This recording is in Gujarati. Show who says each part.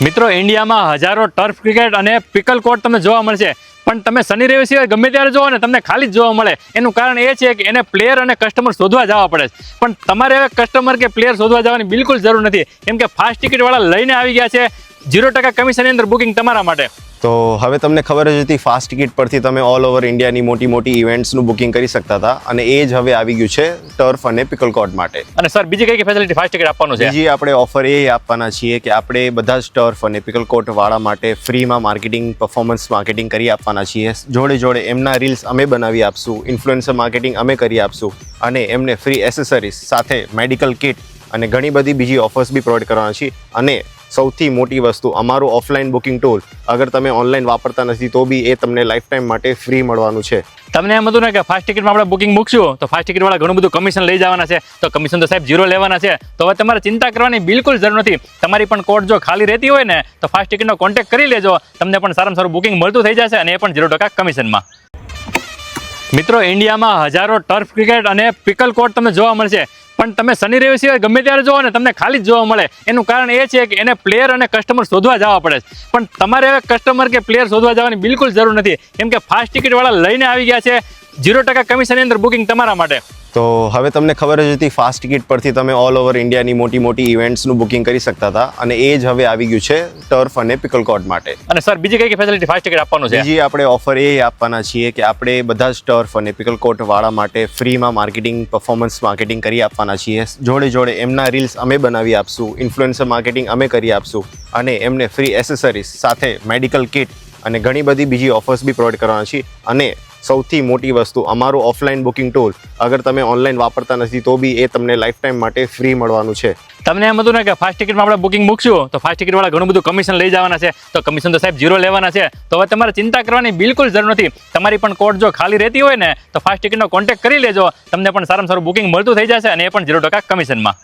Speaker 1: મિત્રો ઇન્ડિયામાં હજારો ટર્ફ ક્રિકેટ અને પિકલ કોર્ટ તમને જોવા મળશે, પણ તમે શનિ રવિ સિવાય ગમે ત્યારે જોવો ને તમને ખાલી જ જોવા મળે. એનું કારણ એ છે કે એને પ્લેયર અને કસ્ટમર શોધવા જવા પડે છે. પણ તમારે હવે કસ્ટમર કે પ્લેયર શોધવા જવાની બિલકુલ જરૂર નથી, કેમ કે ફાસ્ટ ટિકિટવાળા લઈને આવી ગયા છે 0% કમિશનની અંદર બુકિંગ તમારા માટે.
Speaker 2: તો હવે તમને ખબર જ હતી, ફાસ્ટ ટિકિટ પરથી તમે ઓલ ઓવર ઇન્ડિયાની મોટી મોટી ઇવેન્ટ્સનું બુકિંગ કરી શકતા હતા, અને એ જ હવે આવી ગયું છે ટર્ફ અને પિકલ કોર્ટ માટે.
Speaker 1: અને સર બીજી કઈ ફેસિલિટી ફાસ્ટ ટિકિટ આપવાનું છે?
Speaker 2: બીજી આપણે ઓફર એ આપવાના છીએ કે આપણે બધા જ ટર્ફ અને પિકલ કોર્ટ વાળા માટે ફ્રીમાં માર્કેટિંગ, પરફોર્મન્સ માર્કેટિંગ કરી આપવાના છીએ. જોડે જોડે એમના રીલ્સ અમે બનાવી આપશું, ઇન્ફ્લુએન્સર માર્કેટિંગ અમે કરી આપશું, અને એમને ફ્રી એસેસરીઝ સાથે મેડિકલ કિટ અને ઘણી બધી બીજી ઓફર્સ બી પ્રોવાઈડ કરવાના છીએ. અને સૌથી મોટી વસ્તુ, અમારું ઓફલાઈન બુકિંગ ટૂલ અગર તમે ઓનલાઈન વાપરતા નથી તો બી એ તમને લાઈફ ટાઈમ માટે ફ્રી મળવાનું છે.
Speaker 1: તમને એમ હતું ને કે ફાસ્ટ ટિકિટમાં આપણે બુકિંગ મૂકશું તો ફાસ્ટ ટિકિટ વાળા ઘણું બધું કમિશન લઈ જવાના છે, તો કમિશન તો સાહેબ 0 લેવાના છે. તો હવે તમારે ચિંતા કરવાની બિલકુલ જરૂર નથી. તમારી પણ કોર્ટ જો ખાલી રહેતી હોય ને તો ફાસ્ટ ટિકિટનો કોન્ટેક્ટ કરી લેજો, તમને પણ સારામાં સારું બુકિંગ મળતું થઈ જશે, અને એ પણ 0% કમિશનમાં. મિત્રો ઇન્ડિયામાં હજારો ટર્ફ ક્રિકેટ અને પિકલ કોર્ટ તમને જોવા મળશે, પણ તમે શનિ રવિ સિવાય ગમે ત્યારે જોવો ને તમને ખાલી જ જોવા મળે. એનું કારણ એ છે કે એને પ્લેયર અને કસ્ટમર શોધવા જવા પડે છે. પણ તમારે હવે કસ્ટમર કે પ્લેયર શોધવા જવાની બિલકુલ જરૂર નથી, કેમ કે ફાસ્ટ ટિકિટવાળા લઈને આવી ગયા છે 0% કમિશનની અંદર બુકિંગ તમારા માટે.
Speaker 2: તો હવે તમને ખબર જ હતી, ફાસ્ટ ટિકિટ પરથી તમે ઓલ ઓવર ઇન્ડિયાની મોટી મોટી ઇવેન્ટ્સનું બુકિંગ કરી શકતા હતા, અને એ જ હવે આવી ગયું છે ટર્ફ અને પિકલ કોર્ટ માટે.
Speaker 1: અને સર બીજી કઈ ફેસિલિટી ફાસ્ટ ટિકિટ આપવાનું છે?
Speaker 2: બીજી આપણે ઓફર એ આપવાના છીએ કે આપણે બધા જ ટર્ફ અને પિકલ કોર્ટ વાળા માટે ફ્રીમાં માર્કેટિંગ, પરફોર્મન્સ માર્કેટિંગ કરી આપવાના છીએ. જોડે જોડે એમના રીલ્સ અમે બનાવી આપશું, ઇન્ફ્લુએન્સર માર્કેટિંગ અમે કરી આપશું, અને એમને ફ્રી એસેસરીઝ સાથે મેડિકલ કિટ અને ઘણી બધી બીજી ઓફર્સ બી પ્રોવાઈડ કરવાના છીએ. અને સૌથી મોટી વસ્તુ, અમારું ઓફલાઈન બુકિંગ ટૂલ અગર તમે ઓનલાઈન વાપરતા નથી તો બી એ તમને લાઈફ ટાઈમ માટે ફ્રી મળવાનું છે.
Speaker 1: તમને એમ હતું ને કે ફાસ્ટ ટિકિટમાં આપણે બુકિંગ મૂકશું તો ફાસ્ટ ટિકિટ વાળા ઘણું બધું કમિશન લઈ જવાના છે, તો કમિશન તો સાહેબ 0 લેવાના છે. તો હવે તમારે ચિંતા કરવાની બિલકુલ જરૂર નથી. તમારી પણ કોર્ટ જો ખાલી રહેતી હોય ને તો ફાસ્ટ ટિકિટનો કોન્ટેક્ટ કરી લેજો, તમને પણ સારામાં સારું બુકિંગ મળતું થઈ જશે, અને એ પણ 0% કમિશનમાં.